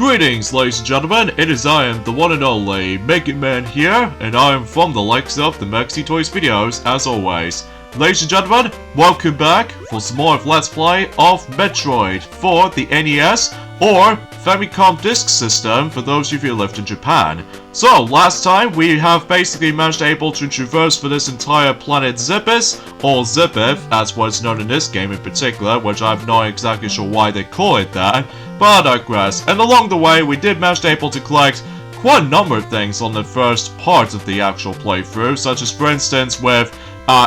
Greetings, ladies and gentlemen, it is I am the one and only Making Man here, and I am from the likes of the Maxi Toys videos, as always. Ladies and gentlemen, welcome back for some more of Let's Play of Metroid for the NES, or Famicom Disk System for those of you who lived in Japan. So, last time we have basically managed able to traverse for this entire planet Zippis, or Zippith, as what's known in this game in particular, which I'm not exactly sure why they call it that, but I digress. And along the way, we did manage able to collect quite a number of things on the first part of the actual playthrough, such as for instance with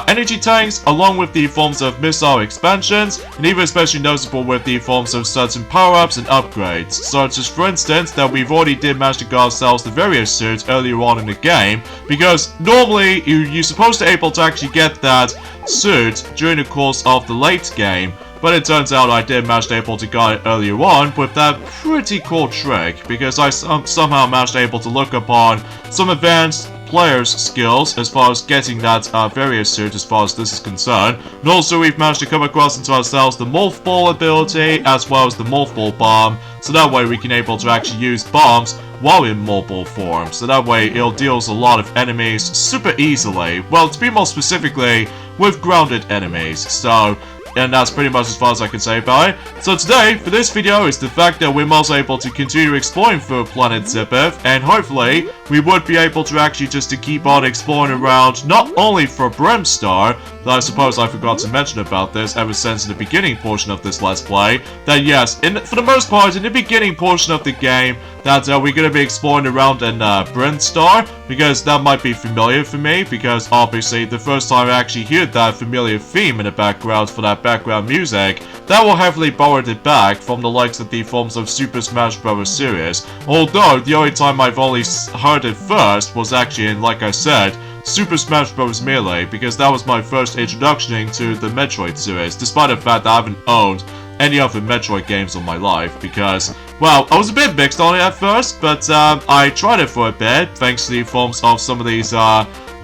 energy tanks, along with the forms of missile expansions, and even especially noticeable with the forms of certain power-ups and upgrades, such as for instance that we've already did manage to get ourselves the Varia Suit earlier on in the game, because normally you're supposed to be able to actually get that suit during the course of the late game, but it turns out I did manage to able to get it earlier on with that pretty cool trick, because I somehow managed able to look upon some advanced players' skills as far as getting that Varia Suit as far as this is concerned. And also we've managed to come across into ourselves the Morph Ball ability as well as the Morph Ball Bomb, so that way we can able to actually use bombs while in mobile form, so that way it deals a lot of enemies super easily. Well, to be more specifically, with grounded enemies, so... and that's pretty much as far as I can say about it. So today, for this video, is the fact that we're also able to continue exploring through planet Zippith, and hopefully, we would be able to actually just to keep on exploring around, not only for Brimstar, that I suppose I forgot to mention about this ever since the beginning portion of this Let's Play, that yes, for the most part, in the beginning portion of the game, that we're going to be exploring around in Brimstar, because that might be familiar for me, because obviously the first time I actually heard that familiar theme in the background for that background music, that will heavily borrowed it back from the likes of the forms of Super Smash Bros. Series, although the only time I've only heard it first was actually in, like I said, Super Smash Bros. Melee, because that was my first introduction into the Metroid series, despite the fact that I haven't owned any other Metroid games in my life, because, well, I was a bit mixed on it at first, but I tried it for a bit, thanks to the forms of some of these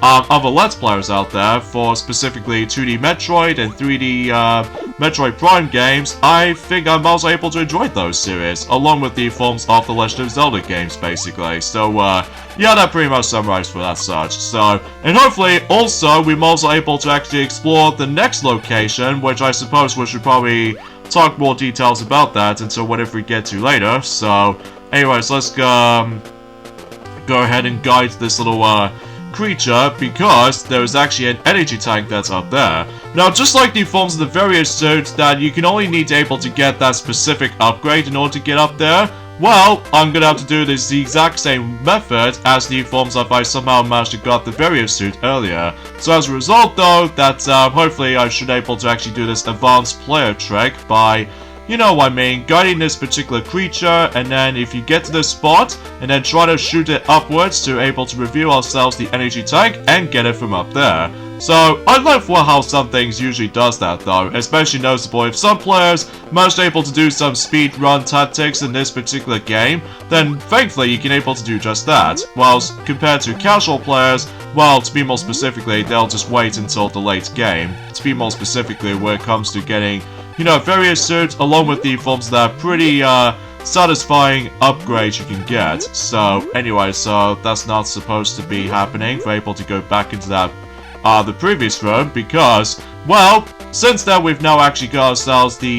other Let's Players out there for specifically 2D Metroid and 3D Metroid Prime games. I think I'm also able to enjoy those series, along with the forms of the Legend of Zelda games, basically. So, yeah, that pretty much summarized for that such. So, and hopefully, also, we're also able to actually explore the next location, which I suppose we should probably talk more details about that until whatever we get to later. So, anyways, let's go ahead and guide this little, creature, because there is actually an energy tank that's up there. Now, just like the forms of the various suits that you can only need to able to get that specific upgrade in order to get up there, well, I'm gonna have to do this the exact same method as the forms of I somehow managed to get the Varia Suit earlier. So as a result though, that hopefully I should able to actually do this advanced player trick by, you know what I mean, guiding this particular creature, and then if you get to this spot, and then try to shoot it upwards to able to reveal ourselves the energy tank and get it from up there. So, I love how some things usually does that though, especially noticeable if some players managed able to do some speed run tactics in this particular game, then thankfully you can able to do just that, whilst compared to casual players, well, to be more specifically, they'll just wait until the late game, to be more specifically when it comes to getting, you know, various suits, along with the forms that are pretty, satisfying upgrades you can get. So, anyway, so that's not supposed to be happening. We're able to go back into that, the previous room, because, well, since then we've now actually got ourselves the,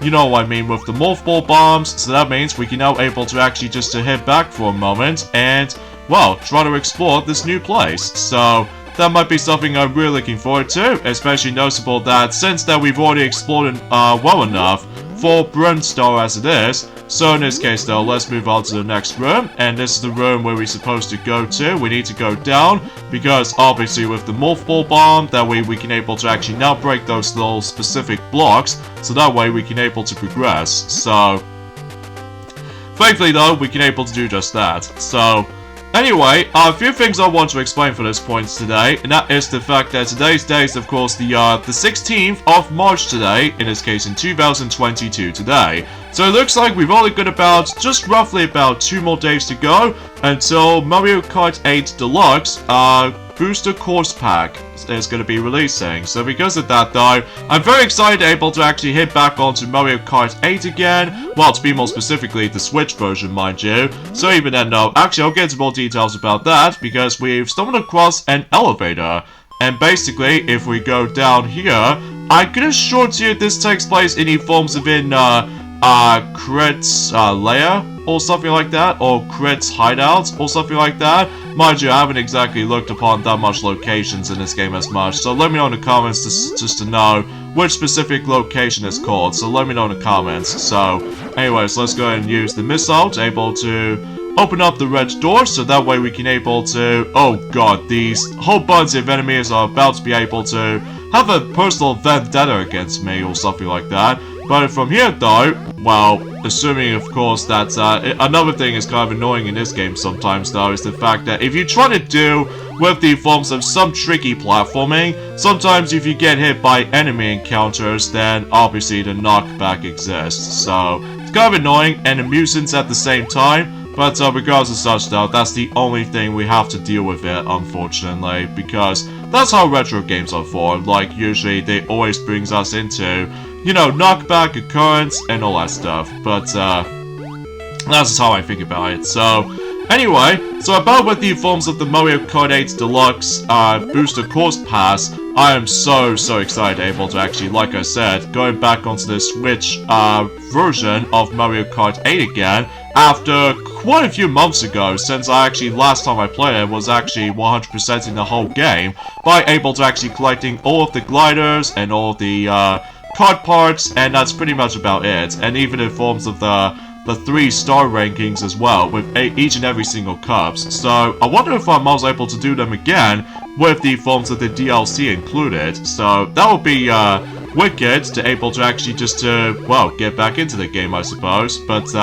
you know what I mean, with the Morph Ball Bombs, so that means we can now able to actually just to head back for a moment and, well, try to explore this new place. So, that might be something I'm really looking forward to, especially noticeable that since that we've already explored well enough for Brimstar as it is. So in this case though, let's move on to the next room, and this is the room where we're supposed to go to. We need to go down, because obviously with the Morph Ball Bomb, that way we can able to actually now break those little specific blocks, so that way we can able to progress. So, thankfully though, we can able to do just that. So, anyway, a few things I want to explain for this point today, and that is the fact that today's day is, of course, the 16th of March today, in this case in 2022 today. So it looks like we've only got about, just roughly about 2 more days to go until Mario Kart 8 Deluxe Booster Course Pack is going to be releasing. So because of that though, I'm very excited able to actually hit back onto Mario Kart 8 again. Well, to be more specifically, the Switch version, mind you. So even then, no, actually I'll get into more details about that because we've stumbled across an elevator. And basically, if we go down here, I can assure you this takes place in the forms of in Kraid's Lair or something like that, or Kraid's hideout or something like that. Mind you, I haven't exactly looked upon that much locations in this game as much, so let me know in the comments just to know which specific location it's called. So let me know in the comments. So anyways, let's go ahead and use the missile to able to open up the red door, so that way we can able to, oh god, these whole bunch of enemies are about to be able to have a personal vendetta against me or something like that. But from here though, well, assuming of course that another thing is kind of annoying in this game sometimes though, is the fact that if you try to do with the forms of some tricky platforming, sometimes if you get hit by enemy encounters, then obviously the knockback exists. So it's kind of annoying and amusing at the same time. But regardless of such though, that's the only thing we have to deal with it, unfortunately, because that's how retro games are for. Like, usually they always brings us into, you know, knockback, occurrence, and all that stuff. But that's just how I think about it. So anyway, so about with the forms of the Mario Kart 8 Deluxe Booster Course Pass, I am so excited able to actually, like I said, going back onto the Switch version of Mario Kart 8 again, after quite a few months ago, since I actually, last time I played it was actually 100% in the whole game, by able to actually collecting all of the gliders and all of the kart parts, and that's pretty much about it. And even in forms of the 3-star rankings as well, with each and every single cups. So I wonder if I was able to do them again with the forms of the DLC included. So that would be wicked to able to actually just well, get back into the game, I suppose. But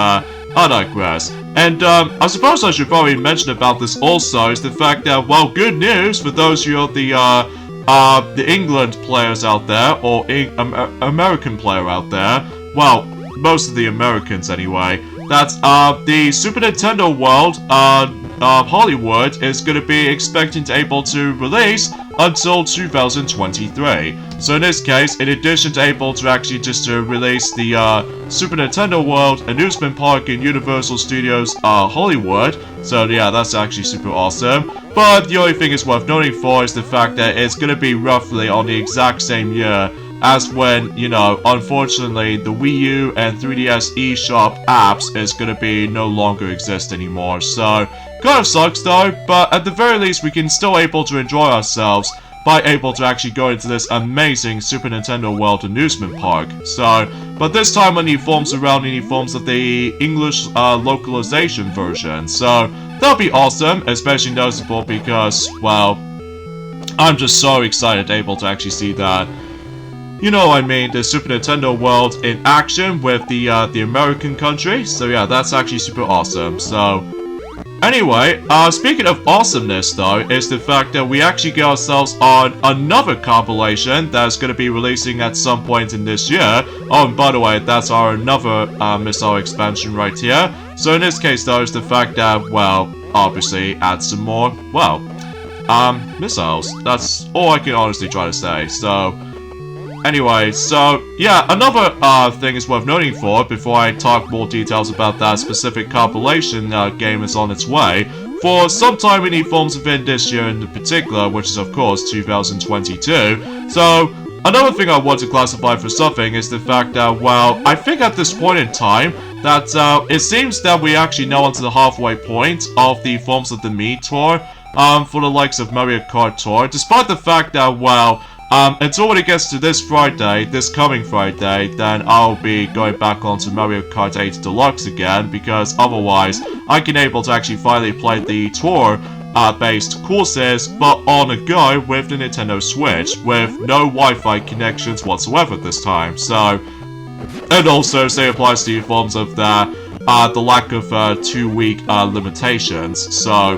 I digress. And I suppose I should probably mention about this also is the fact that, well, good news for those who are the England players out there, or American player out there. Well, most of the Americans anyway, that the Super Nintendo World Hollywood is going to be expecting to able to release until 2023. So in this case, in addition to able to actually just to release the Super Nintendo World Amusement Park in Universal Studios Hollywood, so yeah, that's actually super awesome. But the only thing is worth noting for is the fact that it's going to be roughly on the exact same year as when, you know, unfortunately, the Wii U and 3DS eShop apps is going to be no longer exist anymore. So, kind of sucks though, but at the very least, we can still able to enjoy ourselves by able to actually go into this amazing Super Nintendo World Amusement Park. So, but this time on the forms around in the forms of the English localization version. So, that'll be awesome, especially noticeable because, well, I'm just so excited able to actually see that. You know what I mean, the Super Nintendo World in action with the American country. So yeah, that's actually super awesome. So anyway, speaking of awesomeness though, is the fact that we actually get ourselves on another compilation that's going to be releasing at some point in this year. Oh, and by the way, that's our another missile expansion right here. So in this case though, is the fact that, well, obviously add some more, well, missiles. That's all I can honestly try to say. So anyway, so yeah, another thing is worth noting for, before I talk more details about that specific compilation game is on its way, for sometime in the forms of it this year in particular, which is of course 2022. So another thing I want to classify for something is the fact that, well, I think at this point in time, that it seems that we actually know onto the halfway point of the forms of the Mii Tour, for the likes of Mario Kart Tour, despite the fact that, well, until when it gets to this Friday, this coming Friday, then I'll be going back onto Mario Kart 8 Deluxe again, because otherwise I can able to actually finally play the tour based courses, but on a go with the Nintendo Switch, with no Wi-Fi connections whatsoever this time. So, and also same applies to the forms of the lack of 2-week limitations. So,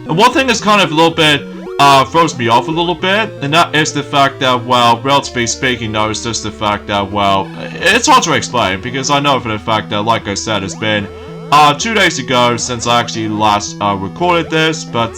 and one thing is kind of a little bit throws me off a little bit, and that is the fact that, well, relatively speaking though, it's just the fact that, well, it's hard to explain, because I know for the fact that, like I said, it's been 2 days ago since I actually last recorded this, but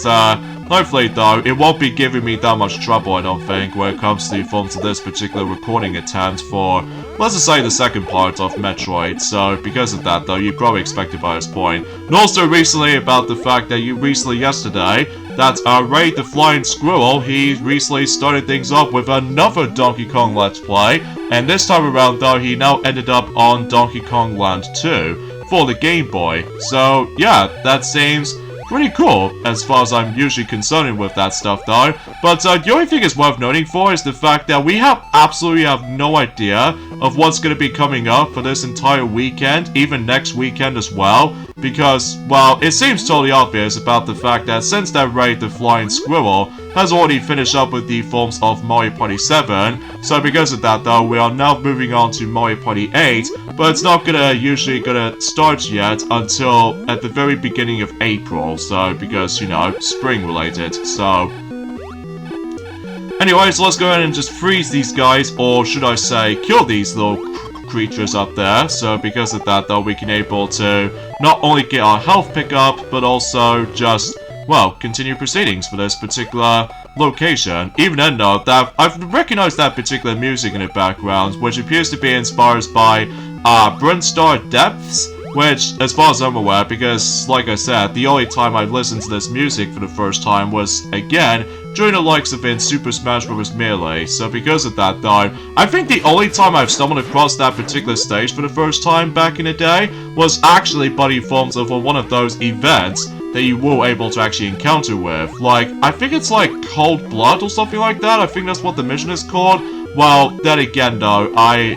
hopefully though, it won't be giving me that much trouble, I don't think, when it comes to the forms of this particular recording attempt for, let's just say, the second part of Metroid. So, because of that though, you probably expect it by this point. And also recently about the fact that yesterday, that Raid the Flying Squirrel, he recently started things up with another Donkey Kong Let's Play, and this time around though, he now ended up on Donkey Kong Land 2 for the Game Boy. So yeah, that seems pretty cool, as far as I'm usually concerned with that stuff though. But the only thing is worth noting for is the fact that we absolutely have no idea of what's going to be coming up for this entire weekend, even next weekend as well. Because, well, it seems totally obvious about the fact that since that Raid the Flying Squirrel has already finished up with the forms of Mario Party 7, so because of that though, we are now moving on to Mario Party 8, but it's not usually gonna start yet until at the very beginning of April, so because, you know, spring related, so... Anyways, let's go ahead and just freeze these guys, or should I say, kill these little creatures up there. So because of that though, we can able to not only get our health pick up, but also just, well, continue proceedings for this particular location. Even then though, that I've recognized that particular music in the background, which appears to be inspired by Brunstar Depths, which, as far as I'm aware, because, like I said, the only time I've listened to this music for the first time was, again, during the likes of in Super Smash Bros. Melee. So because of that though, I think the only time I've stumbled across that particular stage for the first time back in the day was actually buddy forms of one of those events that you were able to actually encounter with. Like, I think it's like Cold Blood or something like that. I think that's what the mission is called. Well, then again though, I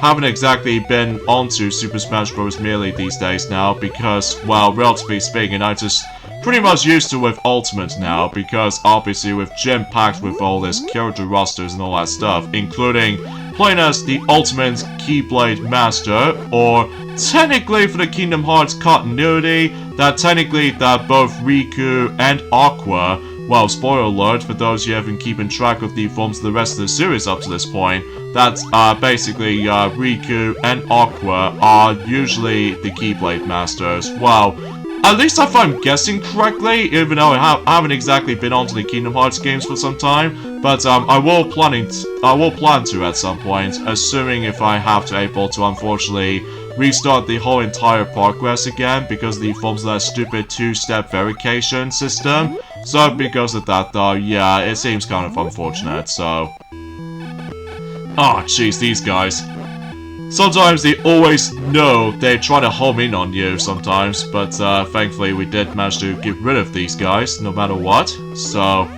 haven't exactly been onto Super Smash Bros. Melee these days now because, well, relatively speaking, I just pretty much used to with Ultimate now because obviously with jam-packed with all this character rosters and all that stuff, including playing as the Ultimate Keyblade Master, or technically for the Kingdom Hearts continuity, that technically that both Riku and Aqua, well, spoiler alert for those who haven't keeping track of the forms of the rest of the series up to this point, that basically Riku and Aqua are usually the Keyblade Masters. Well, at least if I'm guessing correctly, even though I haven't exactly been onto the Kingdom Hearts games for some time, but I will plan to at some point, assuming if I have to able to unfortunately restart the whole entire progress again because of the forms of that stupid two-step verification system. So because of that though, yeah, it seems kind of unfortunate, so... Oh jeez, these guys. Sometimes they always know they try to home in on you sometimes, but thankfully we did manage to get rid of these guys, no matter what, so...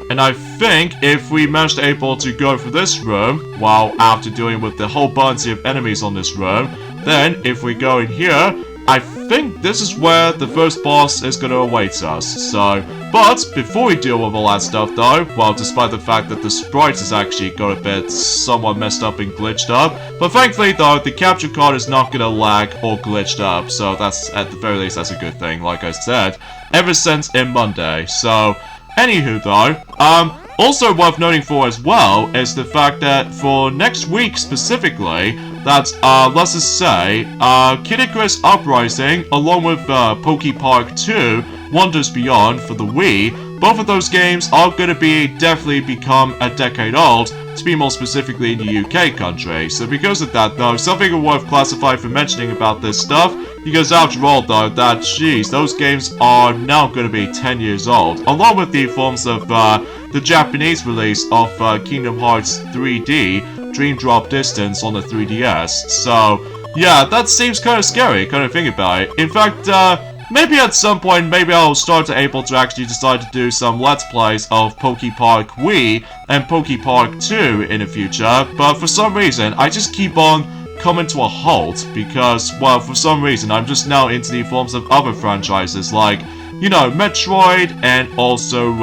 And I think if we managed to able to go for this room, well, after dealing with the whole bunch of enemies on this room, then if we go in here, I think this is where the first boss is going to await us, so... But, before we deal with all that stuff though, well, despite the fact that the sprite has actually got a bit somewhat messed up and glitched up, but thankfully though, the capture card is not going to lag or glitched up, so that's, at the very least, that's a good thing, like I said, ever since in Monday, so... Anywho though, also worth noting for as well is the fact that for next week specifically, that, let's just say, Kid Icarus Uprising, along with, Poke Park 2, Wonders Beyond for the Wii, both of those games are going to definitely become a decade old, to be more specifically in the UK country. So because of that though, something worth classifying for mentioning about this stuff, because after all though, that, jeez, those games are now going to be 10 years old, along with the forms of, the Japanese release of, Kingdom Hearts 3D, Dream Drop Distance on the 3DS. So, yeah, that seems kind of scary, kind of think about it. In fact, maybe at some point, maybe I'll start to able to actually decide to do some Let's Plays of Poke Park Wii and Poke Park 2 in the future, but for some reason, I just keep on coming to a halt because, well, for some reason, I'm just now into the forms of other franchises like, you know, Metroid and also,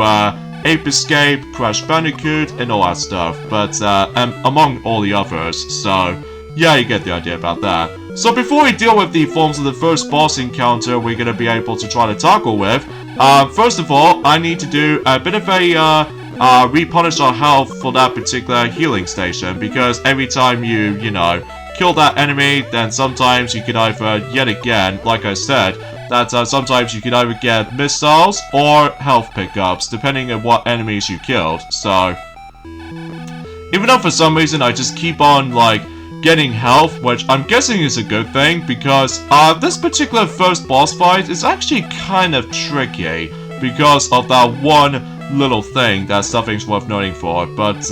Ape Escape, Crash Bandicoot, and all that stuff, but, among all the others, so, yeah, you get the idea about that. So before we deal with the forms of the first boss encounter we're going to be able to try to tackle with, first of all, I need to do a bit of a, replenish our health for that particular healing station, because every time you know, kill that enemy, then sometimes you can either, yet again, like I said, that sometimes you can either get missiles or health pickups, depending on what enemies you killed. So, even though for some reason I just keep on, like, getting health, which I'm guessing is a good thing, because this particular first boss fight is actually kind of tricky, because of that one little thing that something's worth noting for. But,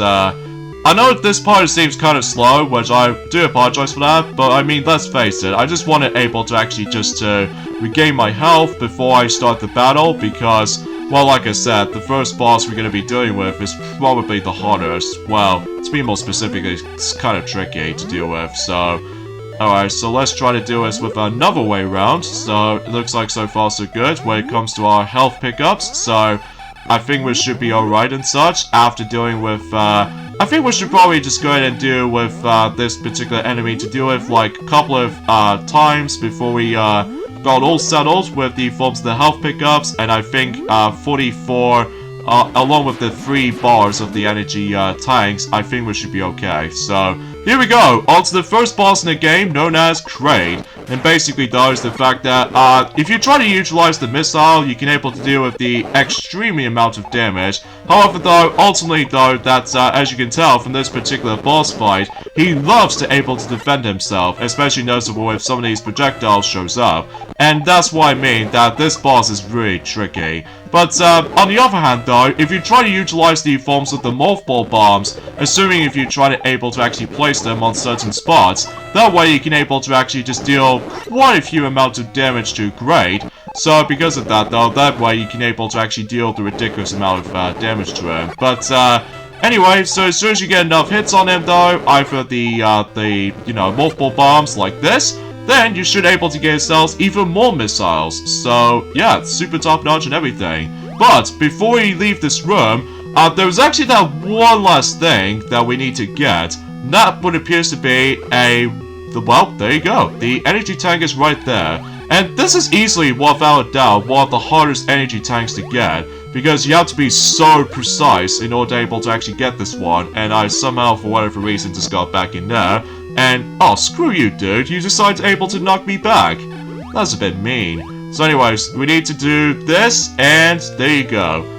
I know this part seems kind of slow, which I do apologize for that, but I mean, let's face it, I just wanted able to actually just to regain my health before I start the battle, because, well, like I said, the first boss we're going to be dealing with is probably the hardest. Well, to be more specific, it's kind of tricky to deal with, so... Alright, so let's try to do this with another way around. So, it looks like so far so good when it comes to our health pickups, so... I think we should be alright and such, after dealing with, I think we should probably just go ahead and deal with, this particular enemy to deal with, like, a couple of, times before we, got all settled with the forms of the health pickups, and I think, 44, along with the 3 bars of the energy, tanks, I think we should be okay. So, here we go, on to the first boss in the game, known as Kraid. And basically, though, is the fact that, if you try to utilize the missile, you can able to deal with the extremely amount of damage. However, though, ultimately, though, that, as you can tell from this particular boss fight, he loves to able to defend himself, especially noticeable if some of these projectiles shows up. And that's what I mean, that this boss is really tricky. But, on the other hand, though, if you try to utilize the forms of the multiple bombs, assuming if you try to able to actually place them on certain spots, that way you can able to actually just deal quite a few amounts of damage to Kraid. So, because of that, though, that way you can able to actually deal the ridiculous amount of, damage to him. But, anyway, so as soon as you get enough hits on him, though, either the, you know, multiple bombs like this, then you should able to get yourselves even more missiles. So, yeah, it's super top-notch and everything. But, before we leave this room, there's actually that one last thing that we need to get. That what appears to be well, there you go. The energy tank is right there. And this is easily, without a doubt, one of the hardest energy tanks to get, because you have to be so precise in order to able to actually get this one, and I somehow, for whatever reason, just got back in there, and, oh, screw you, dude, you decided able to knock me back. That's a bit mean. So anyways, we need to do this, and there you go.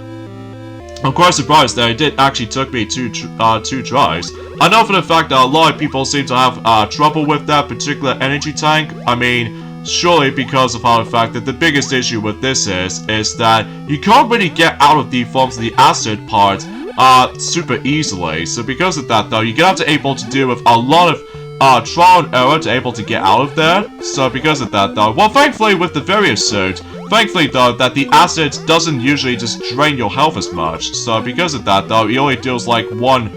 I'm quite surprised that it did actually took me two tries. I know for the fact that a lot of people seem to have trouble with that particular energy tank. I mean, surely because of how the fact that the biggest issue with this is that you can't really get out of the forms of the acid part super easily. So because of that, though, you're gonna have to able to deal with a lot of trial and error to able to get out of there. So because of that, though, well, thankfully with the Varia Suit, thankfully, though, that the acid doesn't usually just drain your health as much. So because of that, though, it only deals like 1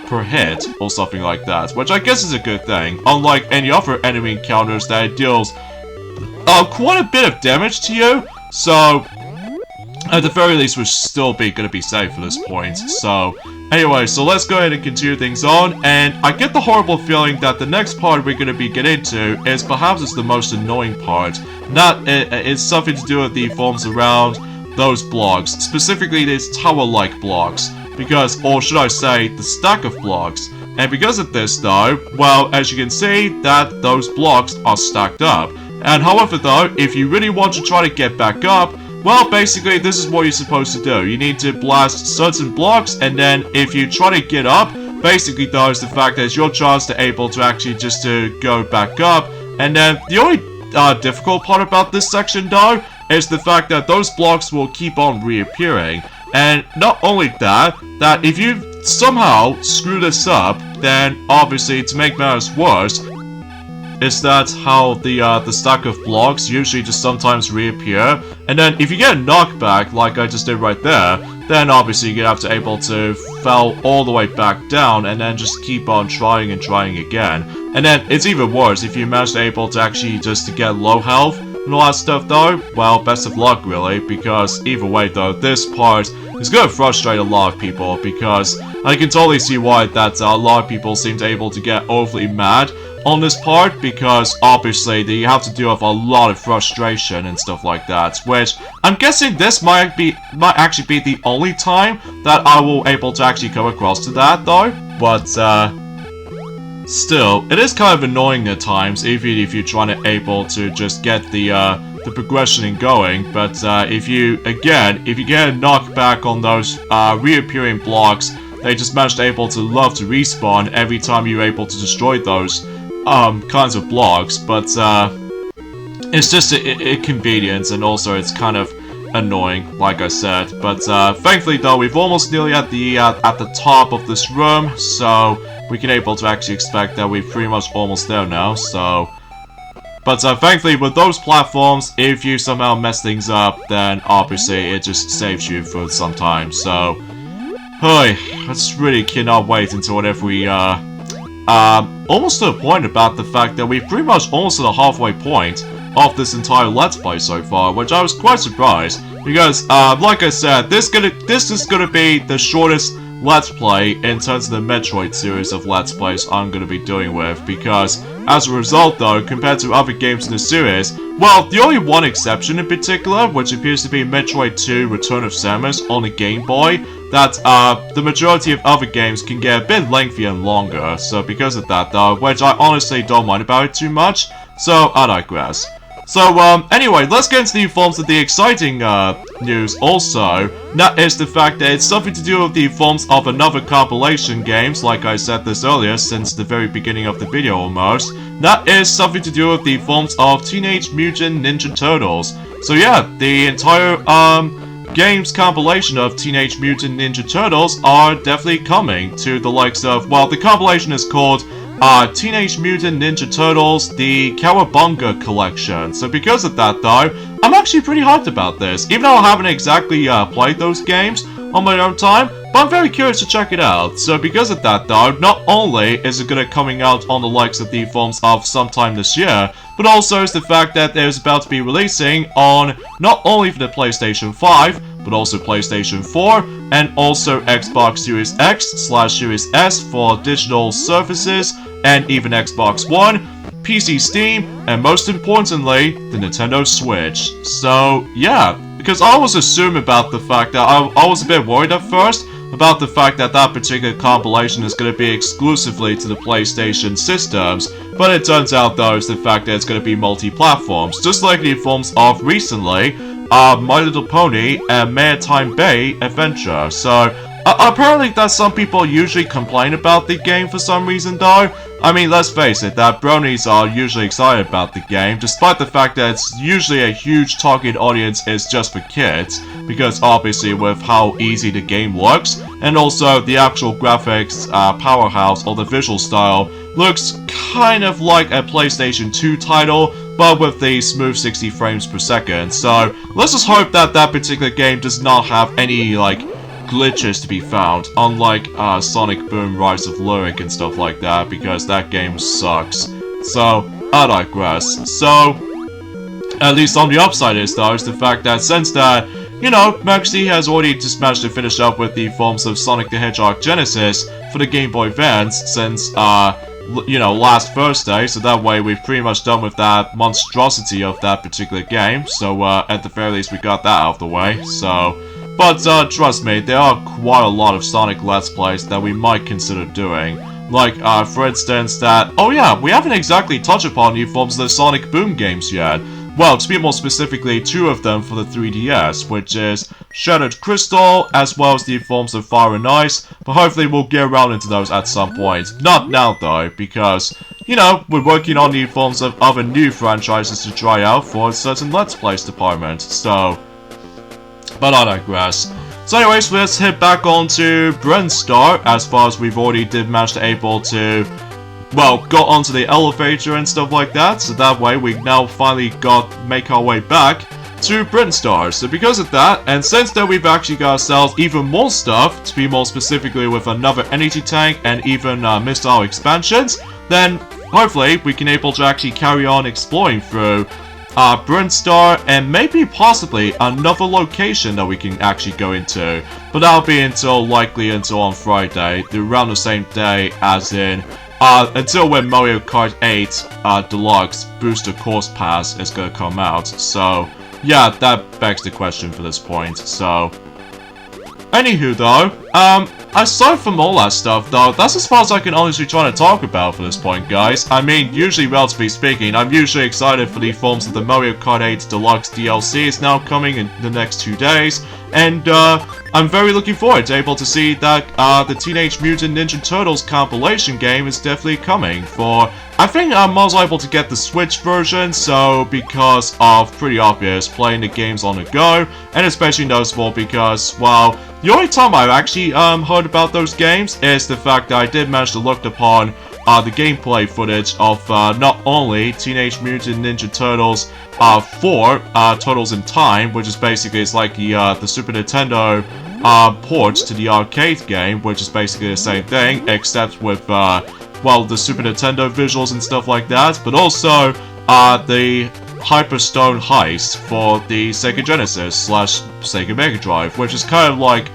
per hit or something like that, which I guess is a good thing. Unlike any other enemy encounters that it deals quite a bit of damage to you. So at the very least, we're still gonna be safe for this point. So anyway, so let's go ahead and continue things on, and I get the horrible feeling that the next part we're gonna be getting into is perhaps the most annoying part. It's something to do with the forms around those blocks, specifically these tower-like blocks, because, or should I say, the stack of blocks. And because of this, though, well, as you can see, that those blocks are stacked up. And however, though, if you really want to try to get back up, well, basically, this is what you're supposed to do. You need to blast certain blocks, and then if you try to get up, basically, though, is the fact that it's your chance to able to actually just to go back up. And then the only difficult part about this section, though, is the fact that those blocks will keep on reappearing. And not only that if you somehow screw this up, then obviously, to make matters worse, is that how the stack of blocks usually just sometimes reappear. And then if you get a knockback, like I just did right there, then obviously you're gonna have to able to fall all the way back down and then just keep on trying and trying again. And then it's even worse if you manage to able to actually just to get low health and all that stuff, though. Well, best of luck, really, because either way, though, this part is gonna frustrate a lot of people, because I can totally see why that a lot of people seem to able to get overly mad on this part, because obviously you have to deal with a lot of frustration and stuff like that, which I'm guessing this might actually be the only time that I will able to actually come across to that, though. But still, it is kind of annoying at times, even if you're trying to able to just get the progression going. But if you get knocked back on those reappearing blocks, they just manage to love to respawn every time you're able to destroy those kinds of blocks. But it's just an inconvenience, and also it's kind of annoying, like I said. But thankfully though, we've almost nearly at the top of this room, so we can able to actually expect that we're pretty much almost there now. So, but thankfully with those platforms, if you somehow mess things up, then obviously it just saves you for some time. So, hey, I just really cannot wait until whenever we almost to the point about the fact that we've pretty much almost at the halfway point of this entire Let's Play so far, which I was quite surprised, because, like I said, this is gonna be the shortest Let's Play in terms of the Metroid series of Let's Plays I'm gonna be doing with, because, as a result though, compared to other games in the series, well, the only one exception in particular, which appears to be Metroid 2 Return of Samus on the Game Boy, that, the majority of other games can get a bit lengthier and longer, so because of that though, which I honestly don't mind about it too much, so I digress. So, anyway, let's get into the forms of the exciting, news also. That is the fact that it's something to do with the forms of another compilation games, like I said this earlier, since the very beginning of the video almost. That is something to do with the forms of Teenage Mutant Ninja Turtles. So yeah, the entire, games compilation of Teenage Mutant Ninja Turtles are definitely coming to the likes of, well, the compilation is called Teenage Mutant Ninja Turtles, the Cowabunga Collection. So because of that though, I'm actually pretty hyped about this, even though I haven't exactly played those games on my own time, but I'm very curious to check it out. So because of that though, not only is it gonna coming out on the likes of the forms of sometime this year, but also is the fact that there's about to be releasing on not only for the PlayStation 5, but also PlayStation 4, and also Xbox Series X/Series S for digital services, and even Xbox One, PC Steam, and most importantly, the Nintendo Switch. So, yeah, because I was assuming about the fact that I was a bit worried at first about the fact that that particular compilation is going to be exclusively to the PlayStation systems, but it turns out though it's the fact that it's going to be multi-platforms, just like the forms of recently, My Little Pony and Maritime Bay Adventure. So, apparently that some people usually complain about the game for some reason though. I mean, let's face it, that bronies are usually excited about the game, despite the fact that it's usually a huge target audience is just for kids, because obviously with how easy the game looks, and also the actual graphics powerhouse or the visual style looks kind of like a PlayStation 2 title, but with the smooth 60 frames per second. So let's just hope that that particular game does not have any, like, glitches to be found, unlike Sonic Boom Rise of Lyric and stuff like that, because that game sucks. So, I digress. So, at least on the upside is though, is the fact that since that, you know, Maxi has already just managed to finish up with the forms of Sonic the Hedgehog Genesis for the Game Boy Advance since, you know, last Thursday, so that way we've pretty much done with that monstrosity of that particular game, so at the very least we got that out of the way, so... But trust me, there are quite a lot of Sonic Let's Plays that we might consider doing. Like, for instance, that... Oh yeah, we haven't exactly touched upon the forms of the Sonic Boom games yet. Well, to be more specifically, 2 of them for the 3DS, which is Shattered Crystal, as well as the forms of Fire and Ice, but hopefully we'll get around into those at some point. Not now though, because, you know, we're working on the forms of other new franchises to try out for a certain Let's Plays department, so... But I digress. So anyways, let's head back on to Brinstar, as far as we've already did manage to able to, well, got onto the elevator and stuff like that, so that way we now finally make our way back to Brinstar. So because of that, and since that we've actually got ourselves even more stuff, to be more specifically with another energy tank and even missile expansions, then hopefully we can able to actually carry on exploring through Brinstar, and maybe possibly another location that we can actually go into. But that'll be likely until on Friday, around the same day as in, until when Mario Kart 8 Deluxe Booster Course Pass is gonna come out. So, yeah, that begs the question for this point, so... Anywho though, aside from all that stuff, though, that's as far as I can honestly try to talk about for this point, guys. I mean, usually, relatively speaking, I'm usually excited for the forms of the Mario Kart 8 Deluxe DLC is now coming in the next 2 days, and I'm very looking forward to able to see that the Teenage Mutant Ninja Turtles compilation game is definitely coming for... I think I'm most liable to get the Switch version, so because of pretty obvious playing the games on the go, and especially noticeable because, well, the only time I've actually heard about those games is the fact that I did manage to look upon the gameplay footage of not only Teenage Mutant Ninja Turtles 4, Turtles in Time, which is basically it's like the Super Nintendo port to the arcade game, which is basically the same thing, except with well, the Super Nintendo visuals and stuff like that, but also the Hyperstone Heist for the Sega Genesis / Sega Mega Drive, which is kind of like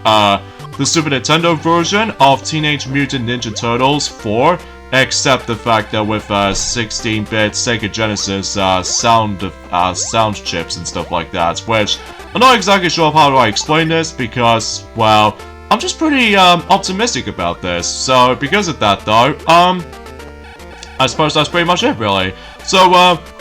the Super Nintendo version of Teenage Mutant Ninja Turtles 4, except the fact that with 16-bit Sega Genesis sound chips and stuff like that, which I'm not exactly sure of how do I explain this because, well, I'm just pretty optimistic about this. So because of that, though, I suppose that's pretty much it, really. So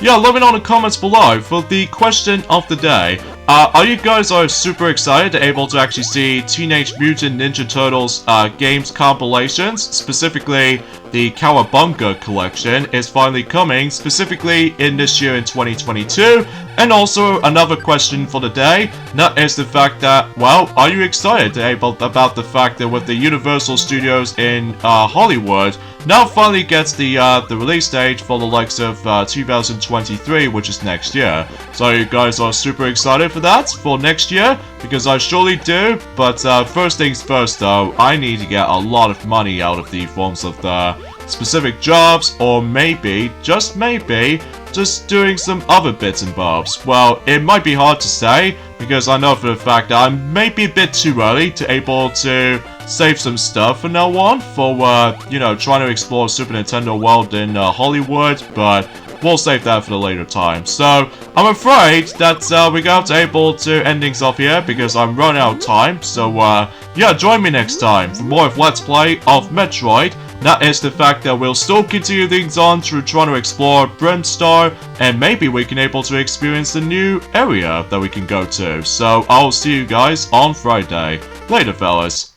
yeah, let me know in the comments below for the question of the day. Are you guys super excited to able to actually see Teenage Mutant Ninja Turtles games compilations? Specifically, the Cowabunga collection is finally coming, specifically in this year in 2022. And also, another question for the day, that is the fact that, well, are you excited about the fact that with the Universal Studios in Hollywood, now finally gets the release date for the likes of 2023, which is next year. So you guys are super excited for that, for next year? Because I surely do, but first things first though, I need to get a lot of money out of the forms of the specific jobs, or maybe, just maybe, just doing some other bits and bobs. Well, it might be hard to say, because I know for the fact that I'm maybe a bit too early to able to save some stuff from now on for, you know, trying to explore Super Nintendo world in Hollywood, but we'll save that for the later time. So, I'm afraid that we're going to able to end things off here because I'm running out of time. So, yeah, join me next time for more of Let's Play of Metroid. That is the fact that we'll still continue things on through trying to explore Brimstar, and maybe we can able to experience the new area that we can go to. So, I'll see you guys on Friday. Later, fellas.